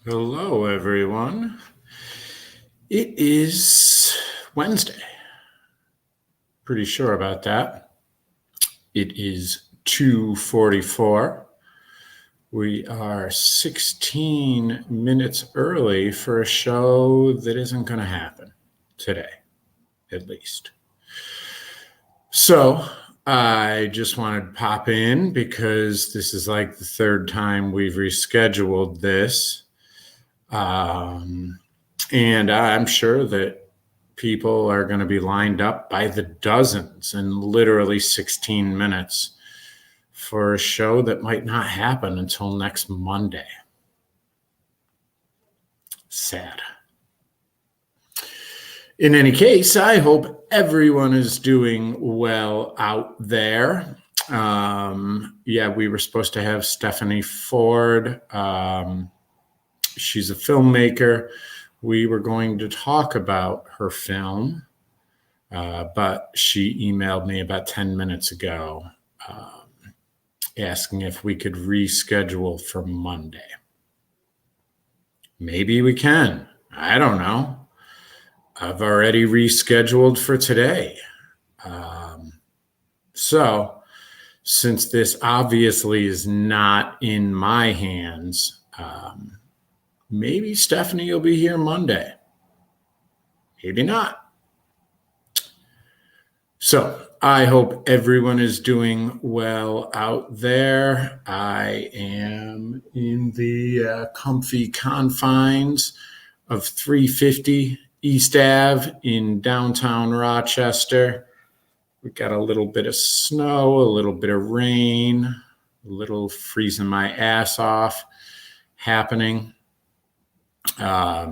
Hello, everyone. It is Wednesday. Pretty sure about that. It is 2:44. We are 16 minutes early for a show that isn't going to happen today, at least. So I just wanted to pop in because this is like the third time we've rescheduled this. And I'm sure that people are going to be lined up by the dozens in literally 16 minutes for a show that might not happen until next Monday. Sad. In any case, I hope everyone is doing well out there. We were supposed to have Stephanie Ford. She's a filmmaker. We were going to talk about her film, but she emailed me about 10 minutes ago asking if we could reschedule for Monday. Maybe we can. I don't know. I've already rescheduled for today. So since this obviously is not in my hands, maybe Stephanie will be here Monday. Maybe not. So I hope everyone is doing well out there. I am in the comfy confines of 350 East Ave in downtown Rochester. We got a little bit of snow, a little bit of rain, a little freezing my ass off happening. I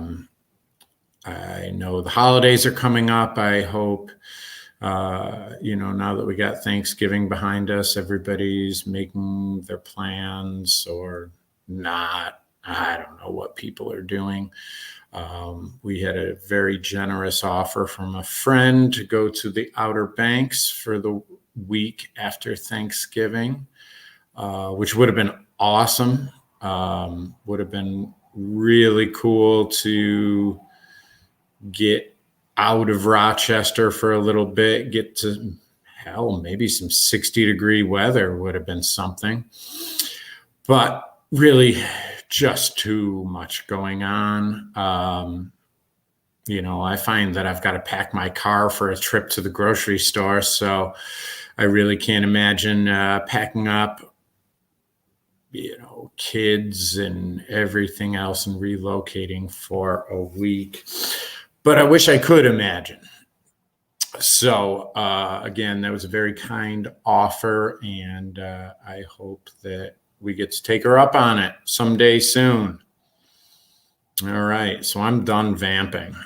know the holidays are coming up. I hope, now that we got Thanksgiving behind us, everybody's making their plans or not. I don't know what people are doing. We had a very generous offer from a friend to go to the Outer Banks for the week after Thanksgiving, which would have been awesome. Would have been really cool to get out of Rochester for a little bit, get to maybe some 60-degree weather would have been something. But really, just too much going on. I find that I've got to pack my car for a trip to the grocery store. So I really can't imagine packing up, kids and everything else and relocating for a week. But I wish I could imagine. So again, that was a very kind offer. And I hope that we get to take her up on it someday soon. All right. So I'm done vamping.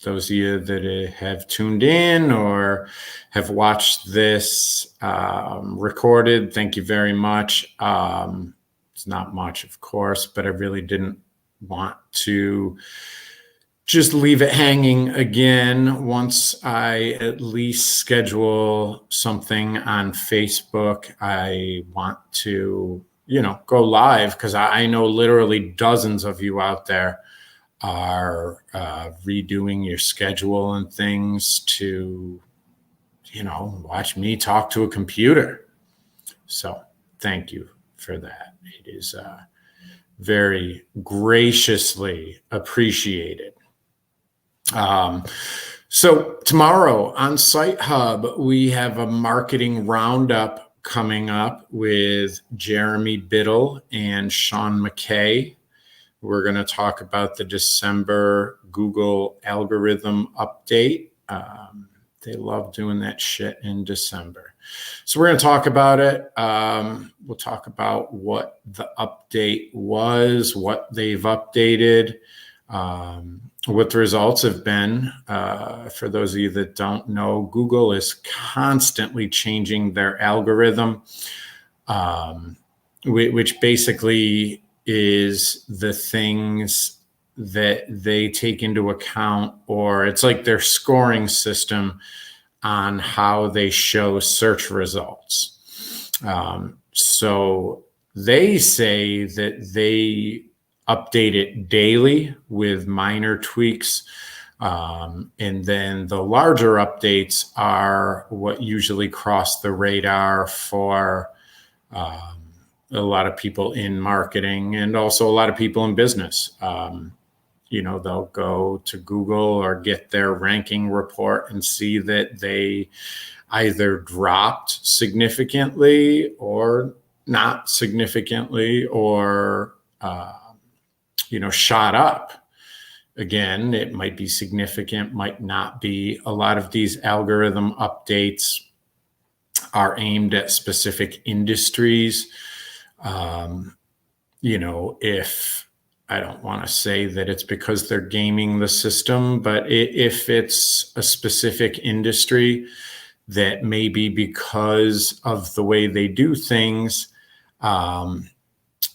Those of you that have tuned in or have watched this recorded, thank you very much. It's not much, of course, but I really didn't want to just leave it hanging again. Once I at least schedule something on Facebook, I want to, go live because I know literally dozens of you out there are redoing your schedule and things to, watch me talk to a computer. So thank you for that. It is very graciously appreciated. So tomorrow on Site Hub, we have a marketing roundup coming up with Jeremy Biddle and Sean McKay. We're going to talk about the December Google algorithm update. They love doing that shit in December. So we're going to talk about it. We'll talk about what the update was, what they've updated, what the results have been. For those of you that don't know, Google is constantly changing their algorithm, which basically is the things that they take into account, or it's like their scoring system on how they show search results. So they say that they update it daily with minor tweaks. And then the larger updates are what usually cross the radar for a lot of people in marketing and also a lot of people in business. They'll go to Google or get their ranking report and see that they either dropped significantly or not significantly or, shot up. Again, it might be significant, might not be. A lot of these algorithm updates are aimed at specific industries. If I don't want to say that it's because they're gaming the system, but if it's a specific industry that maybe because of the way they do things,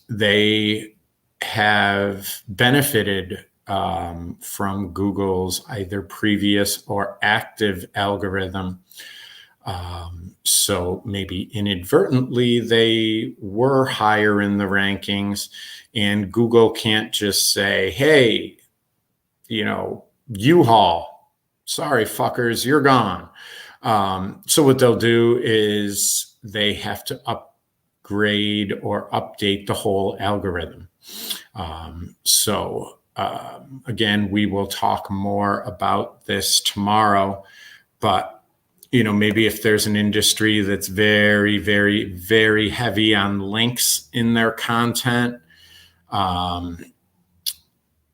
they have benefited from Google's either previous or active algorithm. So maybe inadvertently they were higher in the rankings, and Google can't just say, hey, U-Haul, sorry, fuckers, you're gone. So what they'll do is they have to upgrade or update the whole algorithm. Again, we will talk more about this tomorrow, but maybe if there's an industry that's very, very, very heavy on links in their content, but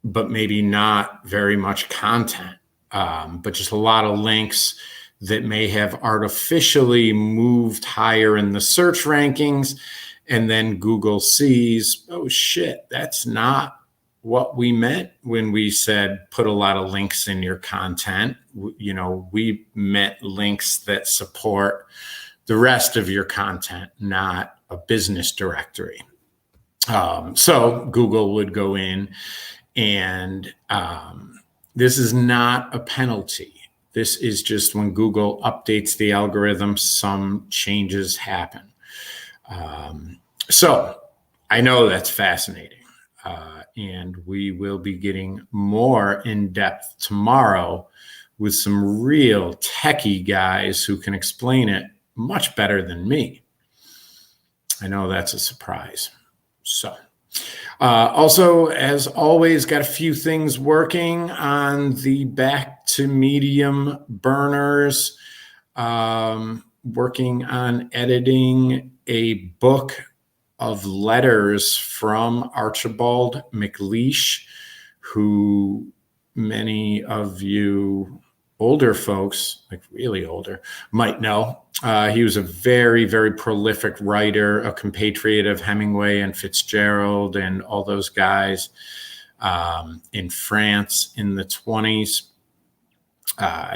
maybe not very much content, but just a lot of links that may have artificially moved higher in the search rankings. And then Google sees, oh shit, that's not what we meant when we said put a lot of links in your content. We meant links that support the rest of your content, not a business directory. So Google would go in, and this is not a penalty. This is just when Google updates the algorithm, some changes happen. So I know that's fascinating. And we will be getting more in depth tomorrow with some real techie guys who can explain it much better than me. I know that's a surprise. So also, as always, got a few things working on the back to medium burners, working on editing a book of letters from Archibald MacLeish, who many of you older folks, like really older, might know. He was a very, very prolific writer, a compatriot of Hemingway and Fitzgerald and all those guys in France in the 1920s.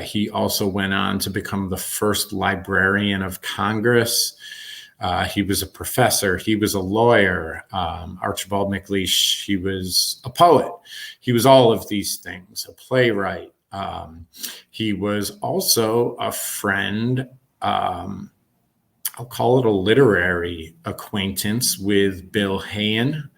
He also went on to become the first librarian of Congress. He was a professor. He was a lawyer. Archibald MacLeish, he was a poet. He was all of these things, a playwright. He was also a friend, I'll call it a literary acquaintance with Bill Hayen,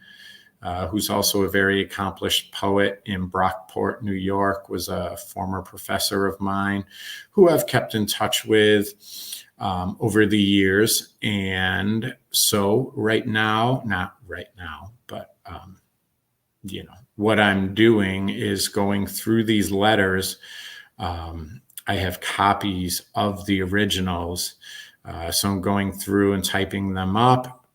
who's also a very accomplished poet in Brockport, New York, was a former professor of mine who I've kept in touch with over the years. And so right now, not right now, but, what I'm doing is going through these letters. I have copies of the originals. So I'm going through and typing them up.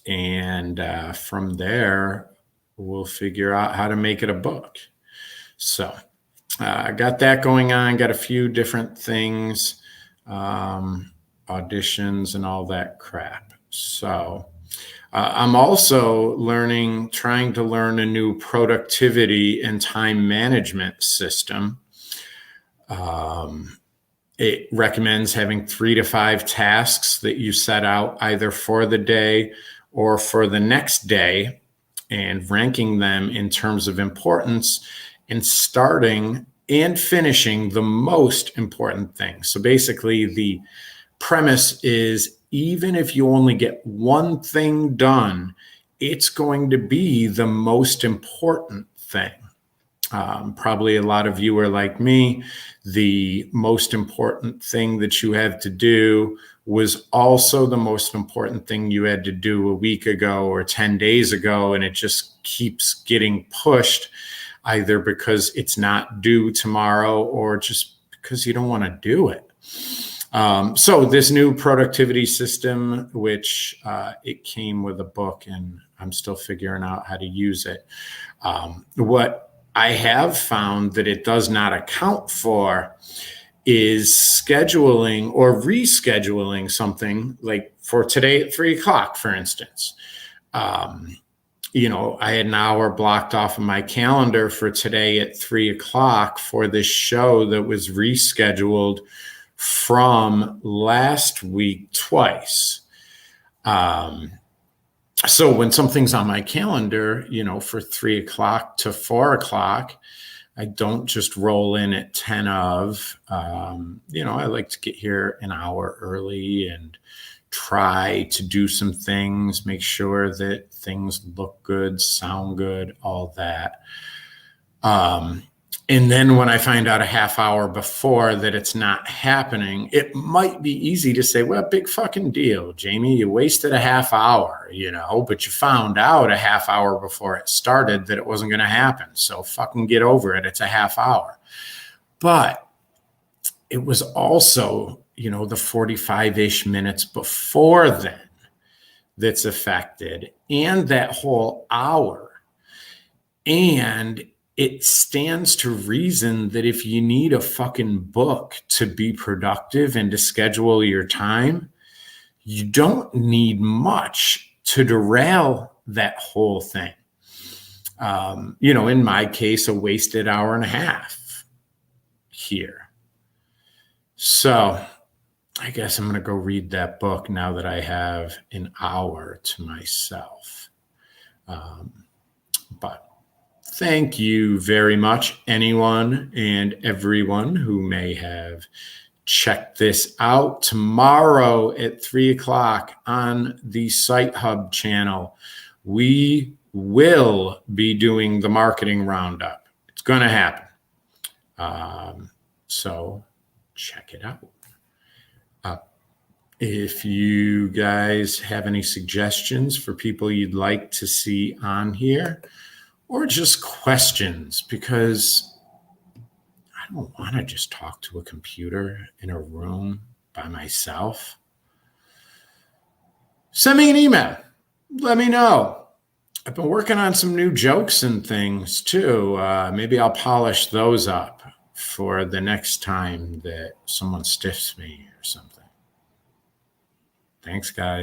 And from there, we'll figure out how to make it a book. So I got that going on, got a few different things, auditions and all that crap. So I'm also trying to learn a new productivity and time management system. It recommends having 3 to 5 tasks that you set out either for the day or for the next day, and ranking them in terms of importance and starting and finishing the most important thing. So basically the premise is, even if you only get one thing done it's going to be the most important thing. Probably a lot of you are like me. The most important thing that you have to do was also the most important thing you had to do a week ago or 10 days ago. And it just keeps getting pushed, either because it's not due tomorrow or just because you don't want to do it. So this new productivity system, which it came with a book, and I'm still figuring out how to use it. What I have found that it does not account for is scheduling or rescheduling something, like for today at 3 o'clock, for instance. You know, I had an hour blocked off of my calendar for today at 3 o'clock for this show that was rescheduled from last week twice. So when something's on my calendar, you know, for 3 o'clock to 4 o'clock, I don't just roll in at 10 of, you know, I like to get here an hour early and try to do some things, make sure that things look good, sound good, all that. And then when I find out a half hour before that it's not happening, it might be easy to say, well, big fucking deal, Jamie, you wasted a half hour, you know, but you found out a half hour before it started that it wasn't going to happen. So fucking get over it. It's a half hour. But it was also, you know, the 45-ish minutes before then that's affected, and that whole hour. And it stands to reason that if you need a fucking book to be productive and to schedule your time, you don't need much to derail that whole thing. You know, in my case, a wasted hour and a half here. So I guess I'm going to go read that book now that I have an hour to myself. But thank you very much, anyone and everyone who may have checked this out. Tomorrow at 3 o'clock on the Site Hub channel, we will be doing the marketing roundup. It's going to happen. So check it out. If you guys have any suggestions for people you'd like to see on here, or just questions, because I don't want to just talk to a computer in a room by myself, send me an email. Let me know. I've been working on some new jokes and things too. Maybe I'll polish those up for the next time that someone stiffs me or something. Thanks, guys.